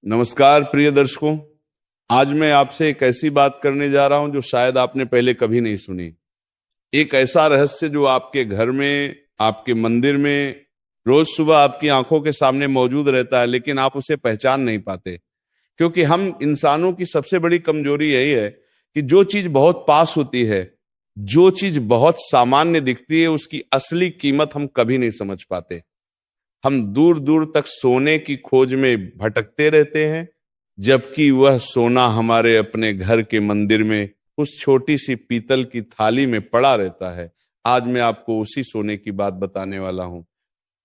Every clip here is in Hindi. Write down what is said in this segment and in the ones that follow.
नमस्कार प्रिय दर्शकों, आज मैं आपसे एक ऐसी बात करने जा रहा हूं जो शायद आपने पहले कभी नहीं सुनी। एक ऐसा रहस्य जो आपके घर में, आपके मंदिर में रोज सुबह आपकी आंखों के सामने मौजूद रहता है, लेकिन आप उसे पहचान नहीं पाते। क्योंकि हम इंसानों की सबसे बड़ी कमजोरी यही है कि जो चीज बहुत पास होती है, जो चीज बहुत सामान्य दिखती है, उसकी असली कीमत हम कभी नहीं समझ पाते। हम दूर दूर तक सोने की खोज में भटकते रहते हैं, जबकि वह सोना हमारे अपने घर के मंदिर में उस छोटी सी पीतल की थाली में पड़ा रहता है। आज मैं आपको उसी सोने की बात बताने वाला हूं,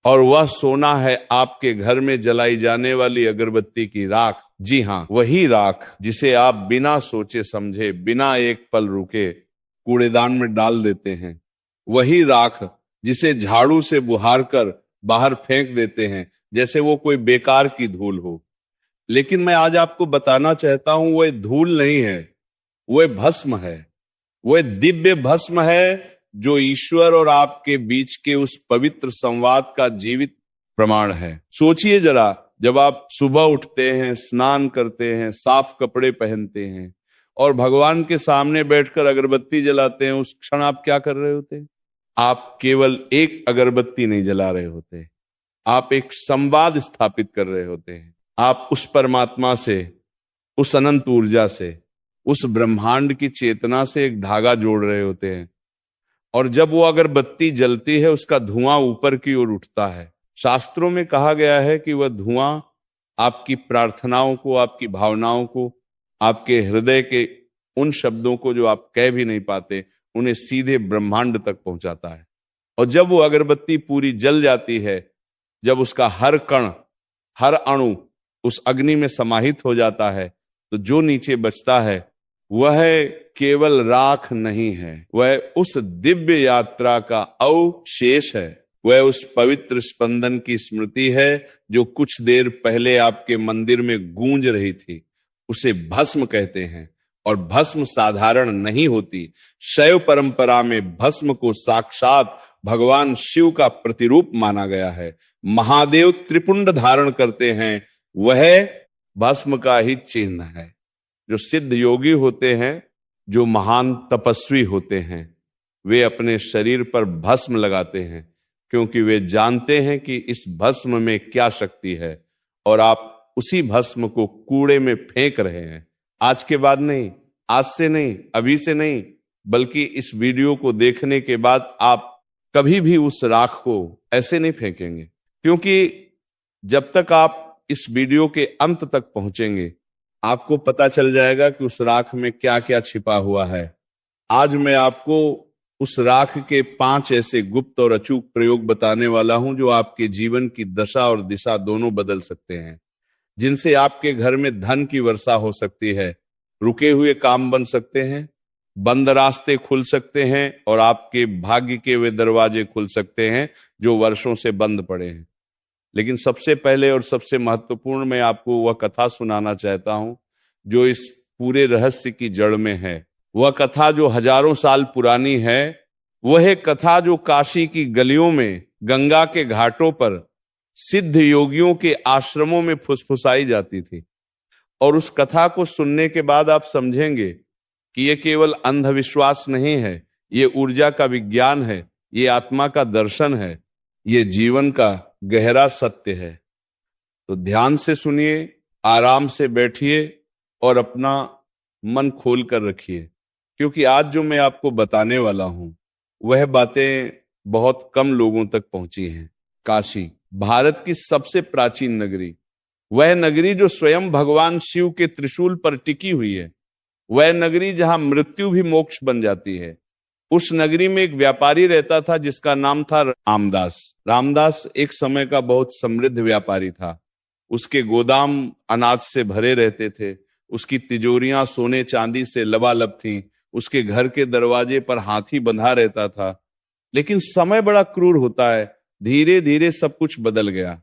और वह सोना है आपके घर में जलाई जाने वाली अगरबत्ती की राख। जी हां, वही राख जिसे आप बिना सोचे समझे, बिना एक पल रुके कूड़ेदान में डाल देते हैं। वही राख जिसे झाड़ू से बुहार कर बाहर फेंक देते हैं जैसे वो कोई बेकार की धूल हो। लेकिन मैं आज आपको बताना चाहता हूं, वह धूल नहीं है, वह भस्म है। वह दिव्य भस्म है जो ईश्वर और आपके बीच के उस पवित्र संवाद का जीवित प्रमाण है। सोचिए जरा, जब आप सुबह उठते हैं, स्नान करते हैं, साफ कपड़े पहनते हैं और भगवान के सामने बैठकर अगरबत्ती जलाते हैं, उस क्षण आप क्या कर रहे होते हैं? आप केवल एक अगरबत्ती नहीं जला रहे होते, आप एक संवाद स्थापित कर रहे होते हैं। आप उस परमात्मा से, उस अनंत ऊर्जा से, उस ब्रह्मांड की चेतना से एक धागा जोड़ रहे होते हैं। और जब वो अगरबत्ती जलती है, उसका धुआं ऊपर की ओर उठता है। शास्त्रों में कहा गया है कि वह धुआं आपकी प्रार्थनाओं को, आपकी भावनाओं को, आपके हृदय के उन शब्दों को जो आप कह भी नहीं पाते, उन्हें सीधे ब्रह्मांड तक पहुंचाता है। और जब वो अगरबत्ती पूरी जल जाती है, जब उसका हर कण, हर अणु उस अग्नि में समाहित हो जाता है, तो जो नीचे बचता है वह केवल राख नहीं है, वह उस दिव्य यात्रा का अवशेष है। वह उस पवित्र स्पंदन की स्मृति है जो कुछ देर पहले आपके मंदिर में गूंज रही थी। उसे भस्म कहते हैं, और भस्म साधारण नहीं होती। शैव परंपरा में भस्म को साक्षात भगवान शिव का प्रतिरूप माना गया है। महादेव त्रिपुंड धारण करते हैं, वह भस्म का ही चिन्ह है। जो सिद्ध योगी होते हैं, जो महान तपस्वी होते हैं, वे अपने शरीर पर भस्म लगाते हैं, क्योंकि वे जानते हैं कि इस भस्म में क्या शक्ति है। और आप उसी भस्म को कूड़े में फेंक रहे हैं। आज के बाद नहीं, आज से नहीं, अभी से नहीं, बल्कि इस वीडियो को देखने के बाद आप कभी भी उस राख को ऐसे नहीं फेंकेंगे। क्योंकि जब तक आप इस वीडियो के अंत तक पहुंचेंगे, आपको पता चल जाएगा कि उस राख में क्या क्या छिपा हुआ है। आज मैं आपको उस राख के 5 ऐसे गुप्त और अचूक प्रयोग बताने वाला हूं जो आपके जीवन की दशा और दिशा दोनों बदल सकते हैं, जिनसे आपके घर में धन की वर्षा हो सकती है, रुके हुए काम बन सकते हैं, बंद रास्ते खुल सकते हैं, और आपके भाग्य के वे दरवाजे खुल सकते हैं जो वर्षों से बंद पड़े हैं। लेकिन सबसे पहले और सबसे महत्वपूर्ण मैं आपको वह कथा सुनाना चाहता हूं जो इस पूरे रहस्य की जड़ में है। वह कथा जो हजारों साल पुरानी है, वह कथा जो काशी की गलियों में, गंगा के घाटों पर सिद्ध योगियों के आश्रमों में फुसफुसाई जाती थी। और उस कथा को सुनने के बाद आप समझेंगे कि यह केवल अंधविश्वास नहीं है, ये ऊर्जा का विज्ञान है, ये आत्मा का दर्शन है, ये जीवन का गहरा सत्य है। तो ध्यान से सुनिए, आराम से बैठिए और अपना मन खोल कर रखिए, क्योंकि आज जो मैं आपको बताने वाला हूं वह बातें बहुत कम लोगों तक पहुंची हैं। काशी, भारत की सबसे प्राचीन नगरी, वह नगरी जो स्वयं भगवान शिव के त्रिशूल पर टिकी हुई है, वह नगरी जहां मृत्यु भी मोक्ष बन जाती है। उस नगरी में एक व्यापारी रहता था जिसका नाम था रामदास। रामदास एक समय का बहुत समृद्ध व्यापारी था। उसके गोदाम अनाज से भरे रहते थे, उसकी तिजोरियां सोने चांदी से लबालब थीं, उसके घर के दरवाजे पर हाथी बंधा रहता था। लेकिन समय बड़ा क्रूर होता है, धीरे धीरे सब कुछ बदल गया।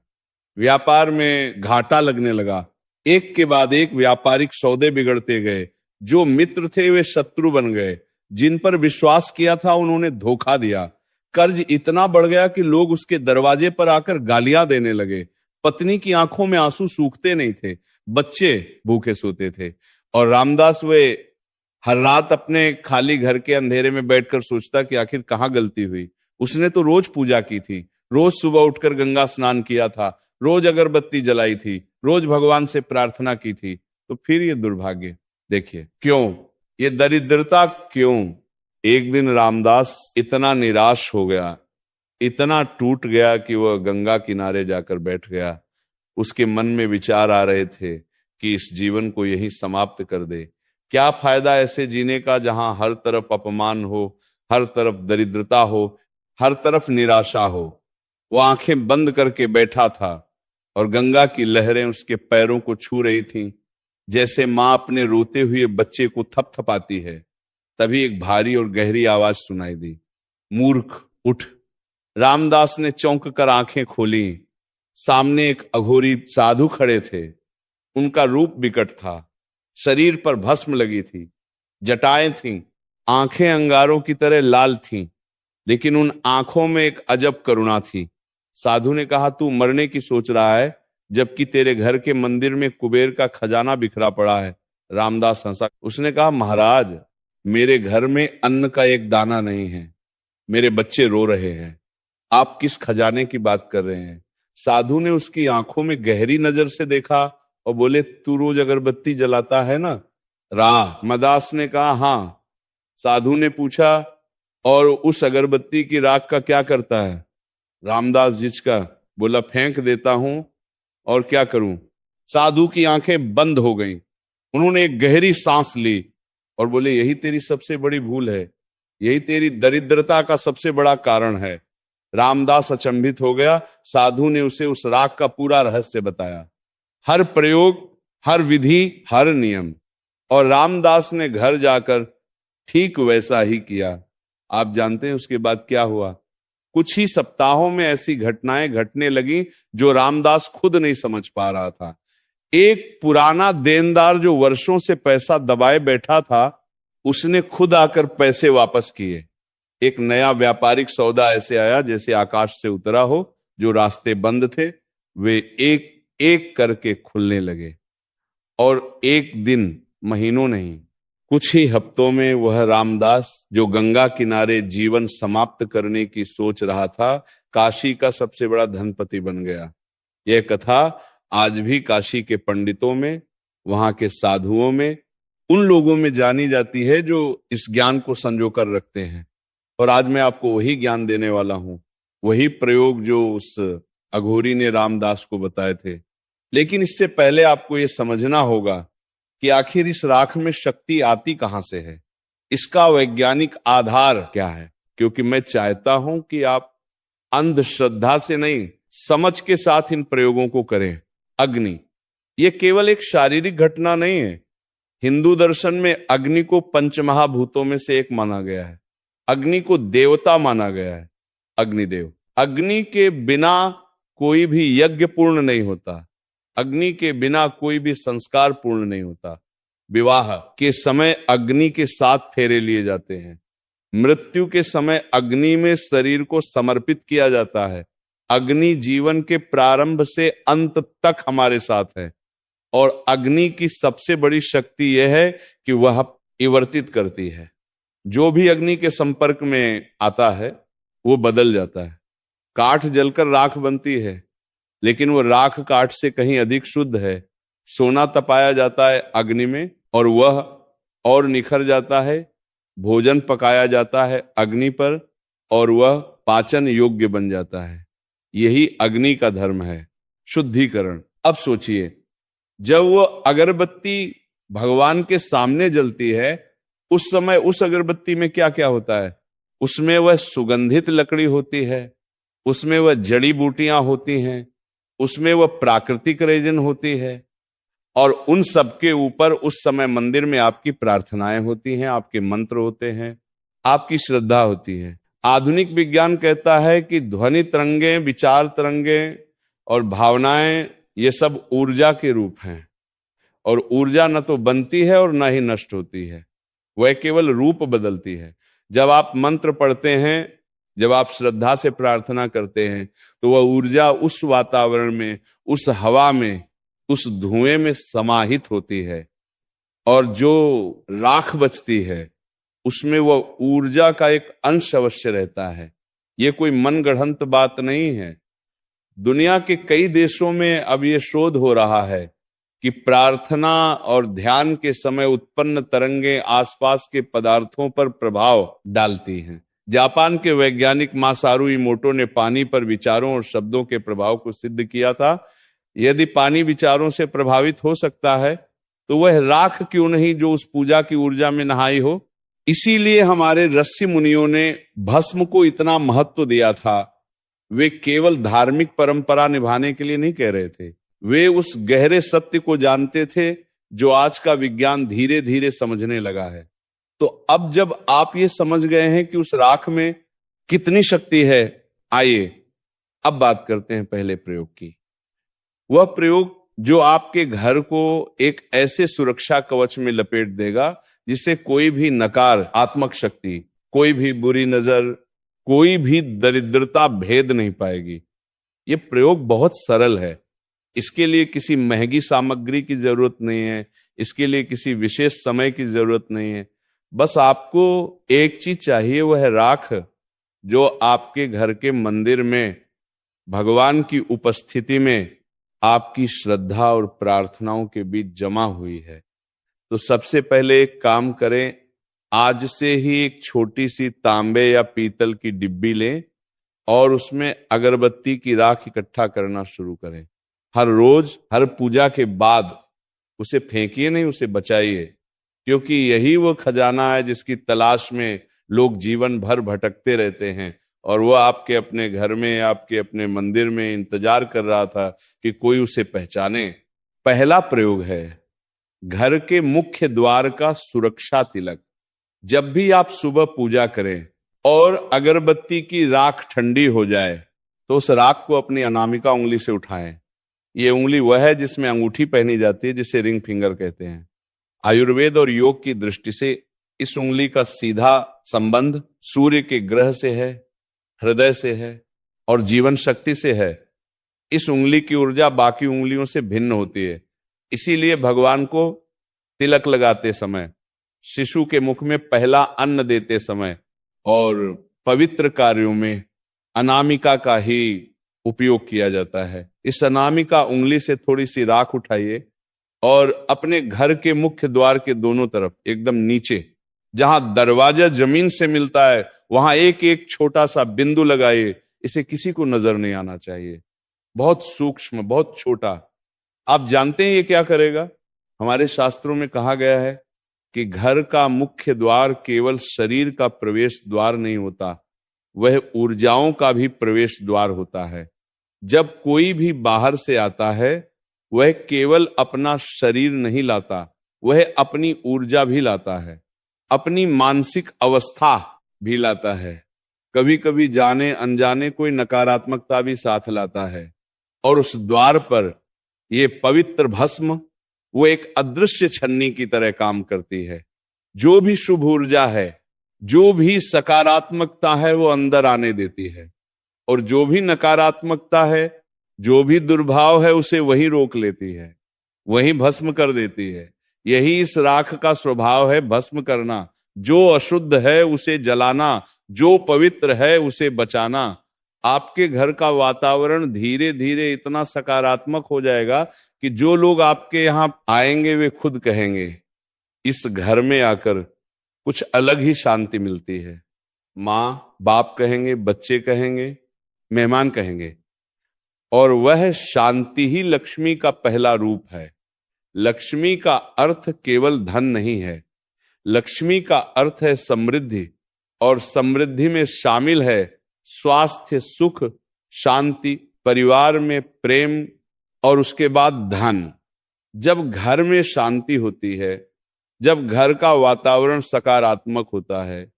व्यापार में घाटा लगने लगा, एक के बाद एक व्यापारिक सौदे बिगड़ते गए। जो मित्र थे वे शत्रु बन गए, जिन पर विश्वास किया था उन्होंने धोखा दिया। कर्ज इतना बढ़ गया कि लोग उसके दरवाजे पर आकर गालियां देने लगे। पत्नी की आंखों में आंसू सूखते नहीं थे, बच्चे भूखे सोते थे। और रामदास वे हर रात अपने खाली घर के अंधेरे में बैठकर सोचता कि आखिर कहाँ गलती हुई। उसने तो रोज पूजा की थी, रोज सुबह उठकर गंगा स्नान किया था, रोज अगरबत्ती जलाई थी, रोज भगवान से प्रार्थना की थी, तो फिर ये दुर्भाग्य। देखिए क्यों, ये दरिद्रता क्यों। एक दिन रामदास इतना निराश हो गया, इतना टूट गया कि वह गंगा किनारे जाकर बैठ गया। उसके मन में विचार आ रहे थे कि इस जीवन को यहीं समाप्त कर दे। क्या फायदा ऐसे जीने का जहां हर तरफ अपमान हो, हर तरफ दरिद्रता हो, हर तरफ निराशा हो। वो आंखें बंद करके बैठा था और गंगा की लहरें उसके पैरों को छू रही थीं, जैसे मां अपने रोते हुए बच्चे को थपथपाती है। तभी एक भारी और गहरी आवाज सुनाई दी, मूर्ख उठ। रामदास ने चौंक कर आंखें खोली। सामने एक अघोरी साधु खड़े थे। उनका रूप विकट था, शरीर पर भस्म लगी थी, जटाएं थीं, आंखें अंगारों की तरह लाल थीं, लेकिन उन आंखों में एक अजब करुणा थी। साधु ने कहा, तू मरने की सोच रहा है जबकि तेरे घर के मंदिर में कुबेर का खजाना बिखरा पड़ा है। रामदास हंसा। उसने कहा, महाराज मेरे घर में अन्न का एक दाना नहीं है, मेरे बच्चे रो रहे हैं, आप किस खजाने की बात कर रहे हैं। साधु ने उसकी आंखों में गहरी नजर से देखा और बोले, तू रोज अगरबत्ती जलाता है ना। रामदास ने कहा, हाँ। साधु ने पूछा, और उस अगरबत्ती की राख का क्या करता है। रामदास जिचका, बोला, फेंक देता हूं, और क्या करूं। साधु की आंखें बंद हो गईं। उन्होंने एक गहरी सांस ली और बोले, यही तेरी सबसे बड़ी भूल है, यही तेरी दरिद्रता का सबसे बड़ा कारण है। रामदास अचंभित हो गया। साधु ने उसे उस राख का पूरा रहस्य बताया, हर प्रयोग, हर विधि, हर नियम। और रामदास ने घर जाकर ठीक वैसा ही किया। आप जानते हैं उसके बाद क्या हुआ। कुछ ही सप्ताहों में ऐसी घटनाएं घटने लगी जो रामदास खुद नहीं समझ पा रहा था। एक पुराना देनदार जो वर्षों से पैसा दबाए बैठा था, उसने खुद आकर पैसे वापस किए। एक नया व्यापारिक सौदा ऐसे आया जैसे आकाश से उतरा हो। जो रास्ते बंद थे वे एक एक करके खुलने लगे, और एक दिन, महीनों नहीं, कुछ ही हफ्तों में वह रामदास जो गंगा किनारे जीवन समाप्त करने की सोच रहा था, काशी का सबसे बड़ा धनपति बन गया। यह कथा आज भी काशी के पंडितों में, वहां के साधुओं में, उन लोगों में जानी जाती है जो इस ज्ञान को संजो कर रखते हैं। और आज मैं आपको वही ज्ञान देने वाला हूं, वही प्रयोग जो उस अघोरी ने रामदास को बताए थे। लेकिन इससे पहले आपको यह समझना होगा कि आखिर इस राख में शक्ति आती कहां से है, इसका वैज्ञानिक आधार क्या है। क्योंकि मैं चाहता हूं कि आप अंधश्रद्धा से नहीं, समझ के साथ इन प्रयोगों को करें। अग्नि, ये केवल एक शारीरिक घटना नहीं है। हिंदू दर्शन में अग्नि को पंचमहाभूतों में से एक माना गया है। अग्नि को देवता माना गया है, अग्निदेव। अग्नि के बिना कोई भी यज्ञ पूर्ण नहीं होता, अग्नि के बिना कोई भी संस्कार पूर्ण नहीं होता। विवाह के समय अग्नि के 7 फेरे लिए जाते हैं। मृत्यु के समय अग्नि में शरीर को समर्पित किया जाता है। अग्नि जीवन के प्रारंभ से अंत तक हमारे साथ है। और अग्नि की सबसे बड़ी शक्ति यह है कि वह परिवर्तित करती है। जो भी अग्नि के संपर्क में आता है वो बदल जाता है। काठ जलकर राख बनती है, लेकिन वो राख काठ से कहीं अधिक शुद्ध है। सोना तपाया जाता है अग्नि में और वह और निखर जाता है। भोजन पकाया जाता है अग्नि पर और वह पाचन योग्य बन जाता है। यही अग्नि का धर्म है, शुद्धिकरण। अब सोचिए, जब वो अगरबत्ती भगवान के सामने जलती है, उस समय उस अगरबत्ती में क्या क्या होता है। उसमें वह सुगंधित लकड़ी होती है, उसमें वह जड़ी बूटियां होती हैं, उसमें वह प्राकृतिक रेजिन होती है, और उन सब के ऊपर उस समय मंदिर में आपकी प्रार्थनाएं होती हैं, आपके मंत्र होते हैं, आपकी श्रद्धा होती है। आधुनिक विज्ञान कहता है कि ध्वनि तरंगे, विचार तरंगे और भावनाएं, ये सब ऊर्जा के रूप हैं। और ऊर्जा न तो बनती है और न ही नष्ट होती है, वह केवल रूप बदलती है। जब आप मंत्र पढ़ते हैं, जब आप श्रद्धा से प्रार्थना करते हैं, तो वह ऊर्जा उस वातावरण में, उस हवा में उस धुएं में समाहित होती है और जो राख बचती है उसमें वह ऊर्जा का एक अंश अवश्य रहता है। ये कोई मनगढ़ंत बात नहीं है। दुनिया के कई देशों में अब ये शोध हो रहा है कि प्रार्थना और ध्यान के समय उत्पन्न तरंगें आसपास के पदार्थों पर प्रभाव डालती हैं। जापान के वैज्ञानिक मासारू इमोटो ने पानी पर विचारों और शब्दों के प्रभाव को सिद्ध किया था। यदि पानी विचारों से प्रभावित हो सकता है तो वह राख क्यों नहीं जो उस पूजा की ऊर्जा में नहाई हो। इसीलिए हमारे ऋषि मुनियों ने भस्म को इतना महत्व दिया था। वे केवल धार्मिक परंपरा निभाने के लिए नहीं कह रहे थे, वे उस गहरे सत्य को जानते थे जो आज का विज्ञान धीरे धीरे समझने लगा है। तो अब जब आप ये समझ गए हैं कि उस राख में कितनी शक्ति है, आइए अब बात करते हैं पहले प्रयोग की। वह प्रयोग जो आपके घर को एक ऐसे सुरक्षा कवच में लपेट देगा जिसे कोई भी नकारात्मक शक्ति, कोई भी बुरी नजर, कोई भी दरिद्रता भेद नहीं पाएगी। ये प्रयोग बहुत सरल है। इसके लिए किसी महंगी सामग्री की जरूरत नहीं है, इसके लिए किसी विशेष समय की जरूरत नहीं है। बस आपको एक चीज चाहिए, वह है राख जो आपके घर के मंदिर में भगवान की उपस्थिति में आपकी श्रद्धा और प्रार्थनाओं के बीच जमा हुई है। तो सबसे पहले एक काम करें, आज से ही एक छोटी सी तांबे या पीतल की डिब्बी लें और उसमें अगरबत्ती की राख इकट्ठा करना शुरू करें। हर रोज, हर पूजा के बाद उसे फेंकिए नहीं, उसे बचाइए, क्योंकि यही वो खजाना है जिसकी तलाश में लोग जीवन भर भटकते रहते हैं और वह आपके अपने घर में, आपके अपने मंदिर में इंतजार कर रहा था कि कोई उसे पहचाने। पहला प्रयोग है घर के मुख्य द्वार का सुरक्षा तिलक। जब भी आप सुबह पूजा करें और अगरबत्ती की राख ठंडी हो जाए तो उस राख को अपनी अनामिका उंगली से उठाएं। ये उंगली वह है जिसमें अंगूठी पहनी जाती है, जिसे रिंग फिंगर कहते हैं। आयुर्वेद और योग की दृष्टि से इस उंगली का सीधा संबंध सूर्य के ग्रह से है, हृदय से है और जीवन शक्ति से है। इस उंगली की ऊर्जा बाकी उंगलियों से भिन्न होती है। इसीलिए भगवान को तिलक लगाते समय, शिशु के मुख में पहला अन्न देते समय और पवित्र कार्यों में अनामिका का ही उपयोग किया जाता है। इस अनामिका उंगली से थोड़ी सी राख उठाइए और अपने घर के मुख्य द्वार के दोनों तरफ एकदम नीचे, जहां दरवाजा जमीन से मिलता है, वहां एक एक छोटा सा बिंदु लगाइए। इसे किसी को नजर नहीं आना चाहिए, बहुत सूक्ष्म, बहुत छोटा। आप जानते हैं ये क्या करेगा? हमारे शास्त्रों में कहा गया है कि घर का मुख्य द्वार केवल शरीर का प्रवेश द्वार नहीं होता, वह ऊर्जाओं का भी प्रवेश द्वार होता है। जब कोई भी बाहर से आता है वह केवल अपना शरीर नहीं लाता, वह अपनी ऊर्जा भी लाता है, अपनी मानसिक अवस्था भी लाता है। कभी कभी जाने अनजाने कोई नकारात्मकता भी साथ लाता है और उस द्वार पर ये पवित्र भस्म वो एक अदृश्य छन्नी की तरह काम करती है। जो भी शुभ ऊर्जा है, जो भी सकारात्मकता है, वो अंदर आने देती है और जो भी नकारात्मकता है, जो भी दुर्भाव है, उसे वही रोक लेती है, वही भस्म कर देती है। यही इस राख का स्वभाव है, भस्म करना। जो अशुद्ध है उसे जलाना, जो पवित्र है उसे बचाना। आपके घर का वातावरण धीरे धीरे इतना सकारात्मक हो जाएगा कि जो लोग आपके यहां आएंगे वे खुद कहेंगे इस घर में आकर कुछ अलग ही शांति मिलती है। माँ बाप कहेंगे, बच्चे कहेंगे, मेहमान कहेंगे। और वह शांति ही लक्ष्मी का पहला रूप है। लक्ष्मी का अर्थ केवल धन नहीं है, लक्ष्मी का अर्थ है समृद्धि, और समृद्धि में शामिल है स्वास्थ्य, सुख, शांति, परिवार में प्रेम और उसके बाद धन। जब घर में शांति होती है, जब घर का वातावरण सकारात्मक होता है,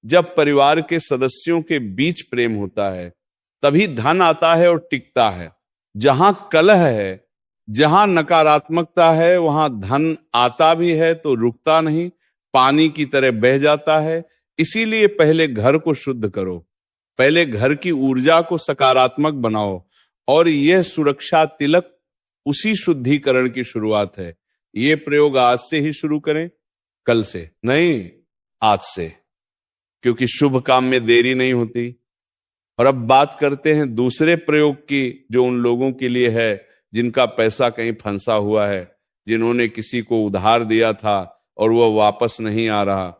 जब परिवार के सदस्यों के बीच प्रेम होता है, तभी धन आता है और टिकता है। जहां कलह है, जहां नकारात्मकता है, वहां धन आता भी है तो रुकता नहीं, पानी की तरह बह जाता है। इसीलिए पहले घर को शुद्ध करो, पहले घर की ऊर्जा को सकारात्मक बनाओ और यह सुरक्षा तिलक उसी शुद्धिकरण की शुरुआत है। ये प्रयोग आज से ही शुरू करें, कल से नहीं, आज से, क्योंकि शुभ काम में देरी नहीं होती। और अब बात करते हैं दूसरे प्रयोग की, जो उन लोगों के लिए है जिनका पैसा कहीं फंसा हुआ है, जिन्होंने किसी को उधार दिया था और वह वापस नहीं आ रहा,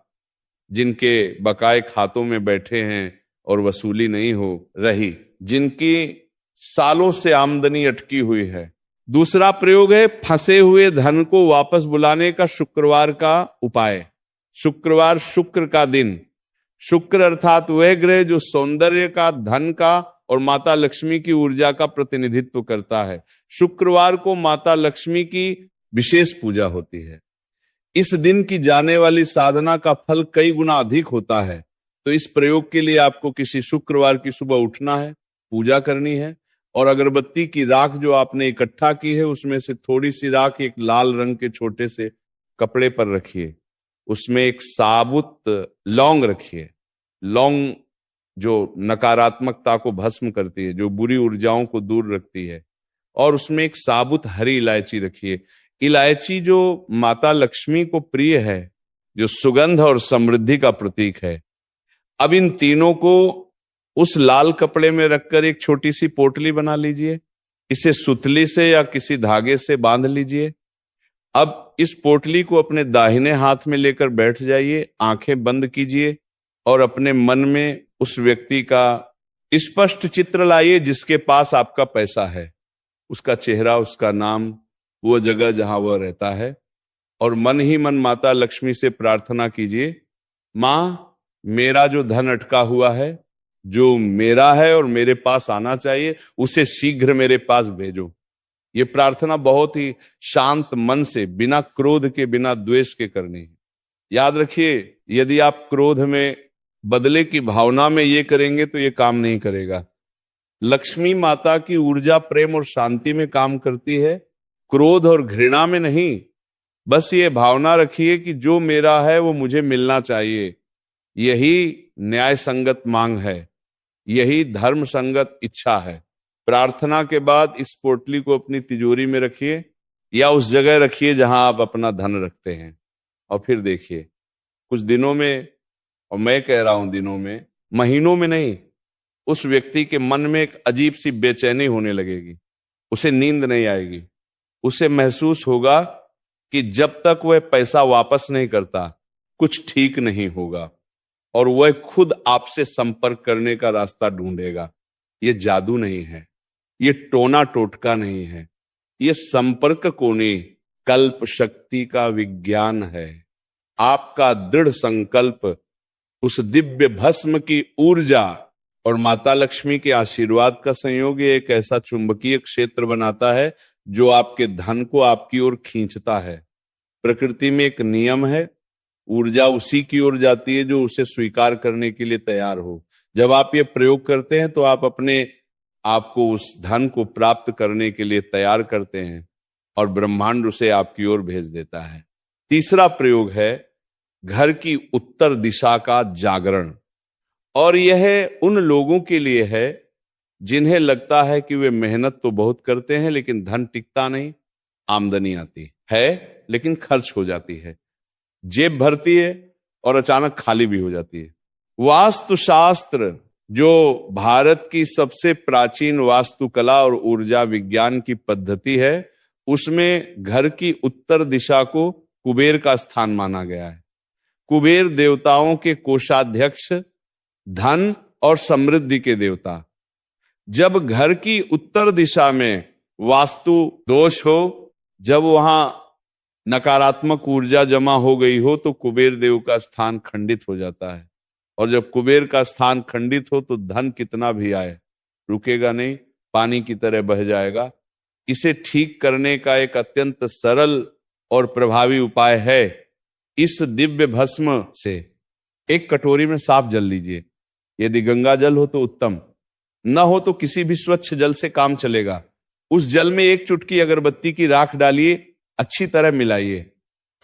जिनके बकाए खातों में बैठे हैं और वसूली नहीं हो रही, जिनकी सालों से आमदनी अटकी हुई है। दूसरा प्रयोग है फंसे हुए धन को वापस बुलाने का शुक्रवार का उपाय। शुक्रवार, शुक्र का दिन। शुक्र अर्थात वह ग्रह जो सौंदर्य का, धन का और माता लक्ष्मी की ऊर्जा का प्रतिनिधित्व करता है। शुक्रवार को माता लक्ष्मी की विशेष पूजा होती है। इस दिन की जाने वाली साधना का फल कई गुना अधिक होता है। तो इस प्रयोग के लिए आपको किसी शुक्रवार की सुबह उठना है, पूजा करनी है, और अगरबत्ती की राख जो आपने इकट्ठा की है उसमें से थोड़ी सी राख एक लाल रंग के छोटे से कपड़े पर रखिए। उसमें एक साबुत लौंग रखिए। लौंग जो नकारात्मकता को भस्म करती है, जो बुरी ऊर्जाओं को दूर रखती है। और उसमें एक साबुत हरी इलायची रखिए। इलायची जो माता लक्ष्मी को प्रिय है, जो सुगंध और समृद्धि का प्रतीक है। अब इन तीनों को उस लाल कपड़े में रखकर एक छोटी सी पोटली बना लीजिए। इसे सुतली से या किसी धागे से बांध लीजिए। अब इस पोटली को अपने दाहिने हाथ में लेकर बैठ जाइए, आंखें बंद कीजिए और अपने मन में उस व्यक्ति का स्पष्ट चित्र लाइए जिसके पास आपका पैसा है, उसका चेहरा, उसका नाम, वो जगह जहां वह रहता है। और मन ही मन माता लक्ष्मी से प्रार्थना कीजिए, मां, मेरा जो धन अटका हुआ है, जो मेरा है और मेरे पास आना चाहिए, उसे शीघ्र मेरे पास भेजो। ये प्रार्थना बहुत ही शांत मन से, बिना क्रोध के, बिना द्वेष के करनी है। याद रखिए, यदि आप क्रोध में, बदले की भावना में ये करेंगे तो ये काम नहीं करेगा। लक्ष्मी माता की ऊर्जा प्रेम और शांति में काम करती है, क्रोध और घृणा में नहीं। बस ये भावना रखिए कि जो मेरा है वो मुझे मिलना चाहिए। यही न्याय संगत मांग है, यही धर्म संगत इच्छा है। प्रार्थना के बाद इस पोटली को अपनी तिजोरी में रखिए या उस जगह रखिए जहां आप अपना धन रखते हैं। और फिर देखिए, कुछ दिनों में, और मैं कह रहा हूं दिनों में, महीनों में नहीं, उस व्यक्ति के मन में एक अजीब सी बेचैनी होने लगेगी। उसे नींद नहीं आएगी। उसे महसूस होगा कि जब तक वह पैसा वापस नहीं करता कुछ ठीक नहीं होगा, और वह खुद आपसे संपर्क करने का रास्ता ढूंढेगा। ये जादू नहीं है, ये टोना टोटका नहीं है, ये संपर्क कोनी कल्प शक्ति का विज्ञान है। आपका दृढ़ संकल्प, उस दिव्य भस्म की ऊर्जा और माता लक्ष्मी के आशीर्वाद का संयोग ये एक ऐसा चुंबकीय क्षेत्र बनाता है जो आपके धन को आपकी ओर खींचता है। प्रकृति में एक नियम है, ऊर्जा उसी की ओर जाती है जो उसे स्वीकार करने के लिए तैयार हो। जब आप ये प्रयोग करते हैं तो आप अपने आपको उस धन को प्राप्त करने के लिए तैयार करते हैं और ब्रह्मांड उसे आपकी ओर भेज देता है। तीसरा प्रयोग है घर की उत्तर दिशा का जागरण, और यह उन लोगों के लिए है जिन्हें लगता है कि वे मेहनत तो बहुत करते हैं लेकिन धन टिकता नहीं, आमदनी आती है लेकिन खर्च हो जाती है, जेब भरती है और अचानक खाली भी हो जाती है। वास्तुशास्त्र, जो भारत की सबसे प्राचीन वास्तुकला और ऊर्जा विज्ञान की पद्धति है, उसमें घर की उत्तर दिशा को कुबेर का स्थान माना गया है। कुबेर देवताओं के कोषाध्यक्ष, धन और समृद्धि के देवता। जब घर की उत्तर दिशा में वास्तु दोष हो, जब वहां नकारात्मक ऊर्जा जमा हो गई हो, तो कुबेर देव का स्थान खंडित हो जाता है। और जब कुबेर का स्थान खंडित हो तो धन कितना भी आए रुकेगा नहीं, पानी की तरह बह जाएगा। इसे ठीक करने का एक अत्यंत सरल और प्रभावी उपाय है, इस दिव्य भस्म से एक कटोरी में साफ जल लीजिए। यदि गंगा जल हो तो उत्तम, न हो तो किसी भी स्वच्छ जल से काम चलेगा। उस जल में एक चुटकी अगरबत्ती की राख डालिए, अच्छी तरह मिलाइए।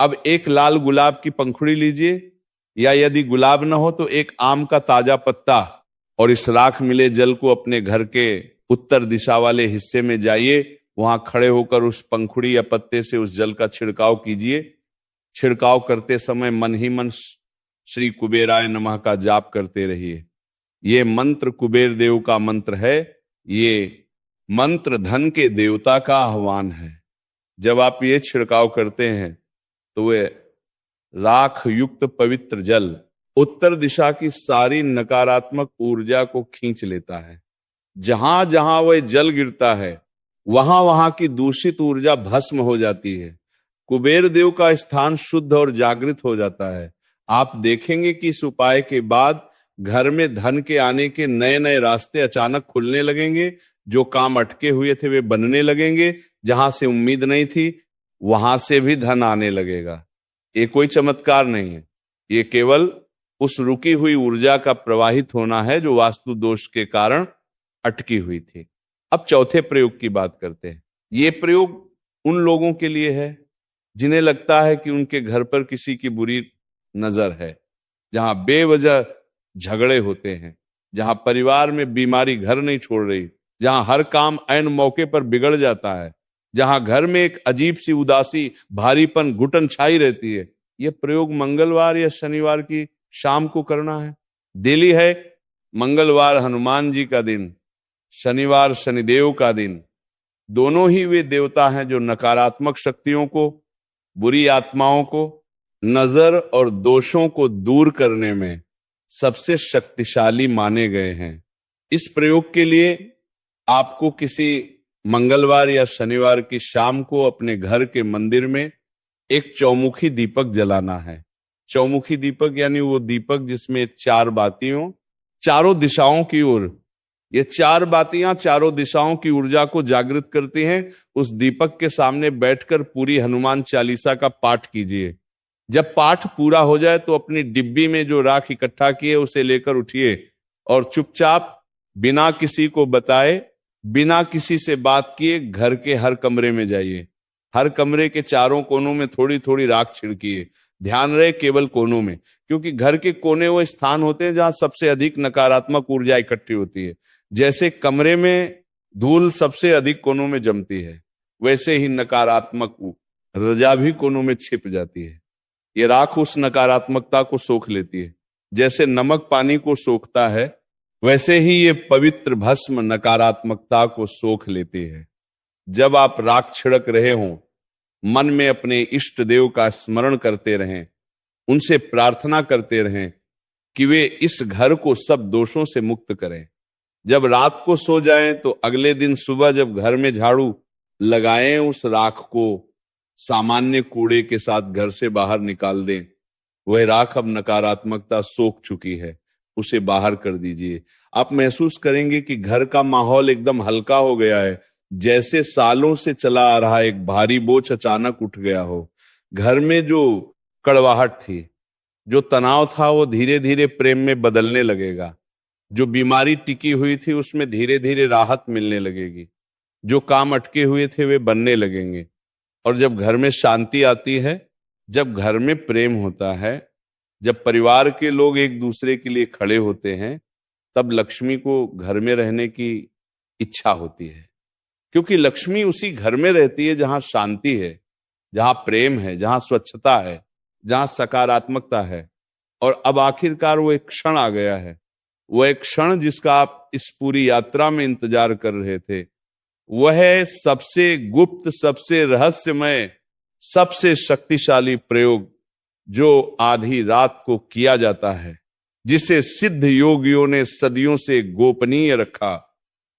अब एक लाल गुलाब की पंखुड़ी लीजिए, या यदि गुलाब न हो तो एक आम का ताजा पत्ता, और इस राख मिले जल को अपने घर के उत्तर दिशा वाले हिस्से में जाइए, वहां खड़े होकर उस पंखुड़ी या पत्ते से उस जल का छिड़काव कीजिए। छिड़काव करते समय मन ही मन श्री कुबेराय नमः का जाप करते रहिए। ये मंत्र कुबेर देव का मंत्र है। ये मंत्र धन के देवता का आह्वान है। जब आप ये छिड़काव करते हैं तो वे राख युक्त पवित्र जल उत्तर दिशा की सारी नकारात्मक ऊर्जा को खींच लेता है। जहां जहां वह जल गिरता है वहां वहां की दूषित ऊर्जा भस्म हो जाती है। कुबेर देव का स्थान शुद्ध और जागृत हो जाता है। आप देखेंगे कि इस उपाय के बाद घर में धन के आने के नए नए रास्ते अचानक खुलने लगेंगे। जो काम अटके हुए थे वे बनने लगेंगे। जहां से उम्मीद नहीं थी वहां से भी धन आने लगेगा। ये कोई चमत्कार नहीं है, ये केवल उस रुकी हुई ऊर्जा का प्रवाहित होना है जो वास्तु दोष के कारण अटकी हुई थी। अब चौथे प्रयोग की बात करते हैं। ये प्रयोग उन लोगों के लिए है जिन्हें लगता है कि उनके घर पर किसी की बुरी नजर है, जहां बेवजह झगड़े होते हैं, जहां परिवार में बीमारी घर नहीं छोड़ रही, जहां हर काम ऐन मौके पर बिगड़ जाता है, जहां घर में एक अजीब सी उदासी, भारीपन, घुटन छाई रहती है। यह प्रयोग मंगलवार या शनिवार की शाम को करना है। दिल्ली है मंगलवार हनुमान जी का दिन, शनिवार शनिदेव का दिन। दोनों ही वे देवता हैं जो नकारात्मक शक्तियों को, बुरी आत्माओं को, नजर और दोषों को दूर करने में सबसे शक्तिशाली माने गए हैं। इस प्रयोग के लिए आपको किसी मंगलवार या शनिवार की शाम को अपने घर के मंदिर में एक चौमुखी दीपक जलाना है। चौमुखी दीपक यानी वो दीपक जिसमें 4 बाती हों चारों दिशाओं की ओर। ये 4 बातियां चारों दिशाओं की ऊर्जा को जागृत करती हैं। उस दीपक के सामने बैठकर पूरी हनुमान चालीसा का पाठ कीजिए। जब पाठ पूरा हो जाए तो अपनी डिब्बी में जो राख इकट्ठा किए उसे लेकर उठिए और चुपचाप बिना किसी को बताए, बिना किसी से बात किए घर के हर कमरे में जाइए। हर कमरे के चारों कोनों में थोड़ी थोड़ी राख छिड़किए। ध्यान रहे केवल कोनों में, क्योंकि घर के कोने वो स्थान होते हैं जहां सबसे अधिक नकारात्मक ऊर्जा इकट्ठी होती है। जैसे कमरे में धूल सबसे अधिक कोनों में जमती है, वैसे ही नकारात्मक रजा भी कोनों में छिप जाती है। ये राख उस नकारात्मकता को सोख लेती है। जैसे नमक पानी को सोखता है, वैसे ही ये पवित्र भस्म नकारात्मकता को सोख लेती है। जब आप राख छिड़क रहे हों, मन में अपने इष्ट देव का स्मरण करते रहें, उनसे प्रार्थना करते रहें कि वे इस घर को सब दोषों से मुक्त करें। जब रात को सो जाएं तो अगले दिन सुबह जब घर में झाड़ू लगाएं, उस राख को सामान्य कूड़े के साथ घर से बाहर निकाल दें। वह राख अब नकारात्मकता सोख चुकी है, उसे बाहर कर दीजिए। आप महसूस करेंगे कि घर का माहौल एकदम हल्का हो गया है, जैसे सालों से चला आ रहा एक भारी बोझ अचानक उठ गया हो। घर में जो कड़वाहट थी, जो तनाव था, वो धीरे धीरे प्रेम में बदलने लगेगा। जो बीमारी टिकी हुई थी उसमें धीरे धीरे राहत मिलने लगेगी। जो काम अटके हुए थे वे बनने लगेंगे। और जब घर में शांति आती है, जब घर में प्रेम होता है, जब परिवार के लोग एक दूसरे के लिए खड़े होते हैं, तब लक्ष्मी को घर में रहने की इच्छा होती है। क्योंकि लक्ष्मी उसी घर में रहती है जहां शांति है, जहां प्रेम है, जहां स्वच्छता है, जहां सकारात्मकता है। और अब आखिरकार वो एक क्षण आ गया है, वो एक क्षण जिसका आप इस पूरी यात्रा में इंतजार कर रहे थे। वह सबसे गुप्त, सबसे रहस्यमय, सबसे शक्तिशाली प्रयोग जो आधी रात को किया जाता है, जिसे सिद्ध योगियों ने सदियों से गोपनीय रखा,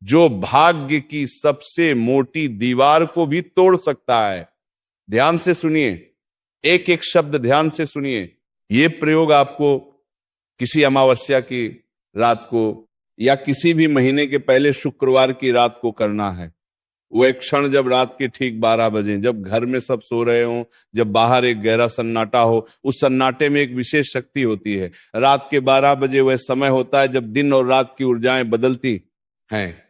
जो भाग्य की सबसे मोटी दीवार को भी तोड़ सकता है। ध्यान से सुनिए, एक एक शब्द ध्यान से सुनिए। ये प्रयोग आपको किसी अमावस्या की रात को या किसी भी महीने के पहले शुक्रवार की रात को करना है। वो एक क्षण जब रात के ठीक 12 बजे, जब घर में सब सो रहे हों, जब बाहर एक गहरा सन्नाटा हो, उस सन्नाटे में एक विशेष शक्ति होती है। रात के 12 बजे वह समय होता है जब दिन और रात की ऊर्जाएं बदलती हैं,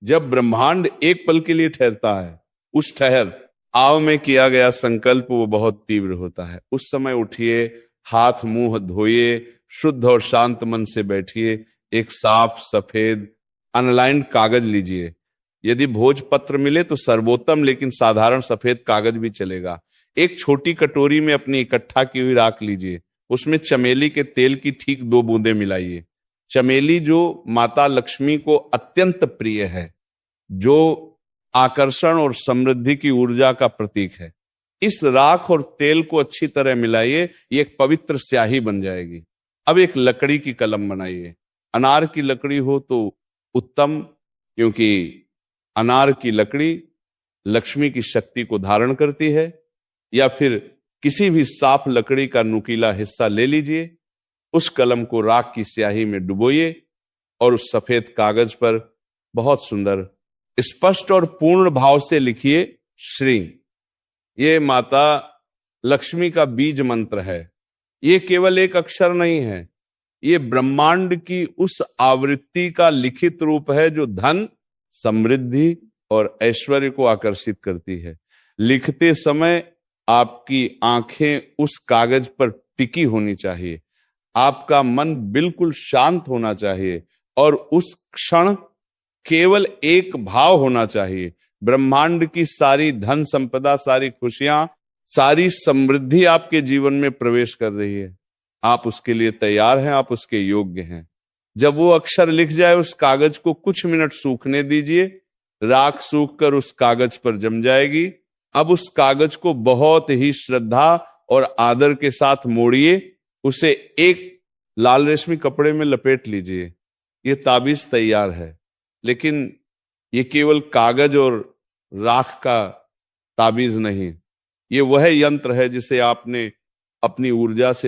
जब ब्रह्मांड एक पल के लिए ठहरता है। उस ठहर आव में किया गया संकल्प वो बहुत तीव्र होता है। उस समय उठिए, हाथ मुंह धोइए, शुद्ध और शांत मन से बैठिए। एक साफ सफेद अनलाइंड कागज लीजिए, यदि भोजपत्र मिले तो सर्वोत्तम, लेकिन साधारण सफेद कागज भी चलेगा। एक छोटी कटोरी में अपनी इकट्ठा की हुई राख लीजिए, उसमें चमेली के तेल की ठीक 2 बूंदें मिलाइए। चमेली जो माता लक्ष्मी को अत्यंत प्रिय है, जो आकर्षण और समृद्धि की ऊर्जा का प्रतीक है, इस राख और तेल को अच्छी तरह मिलाइए, ये एक पवित्र स्याही बन जाएगी। अब एक लकड़ी की कलम बनाइए। अनार की लकड़ी हो तो उत्तम, क्योंकि अनार की लकड़ी लक्ष्मी की शक्ति को धारण करती है। या फिर किसी भी साफ लकड़ी का नुकीला हिस्सा ले लीजिए, उस कलम को राख की स्याही में डुबोइए और उस सफेद कागज पर बहुत सुंदर, स्पष्ट और पूर्ण भाव से लिखिए श्री। ये माता लक्ष्मी का बीज मंत्र है। ये केवल एक अक्षर नहीं है, ये ब्रह्मांड की उस आवृत्ति का लिखित रूप है जो धन, समृद्धि और ऐश्वर्य को आकर्षित करती है। लिखते समय आपकी आंखें उस कागज पर टिकी होनी चाहिए, आपका मन बिल्कुल शांत होना चाहिए और उस क्षण केवल एक भाव होना चाहिए, ब्रह्मांड की सारी धन संपदा, सारी खुशियां, सारी समृद्धि आपके जीवन में प्रवेश कर रही है। आप उसके लिए तैयार हैं, आप उसके योग्य हैं। जब वो अक्षर लिख जाए, उस कागज को कुछ मिनट सूखने दीजिए। राख सूखकर उस कागज पर जम जाएगी। अब उस कागज को बहुत ही श्रद्धा और आदर के साथ मोड़िए, उसे एक लाल रेशमी कपड़े में लपेट लीजिए। ये ताबीज तैयार है। लेकिन ये केवल कागज और राख का ताबीज नहीं, ये वह यंत्र है जिसे आपने अपनी ऊर्जा से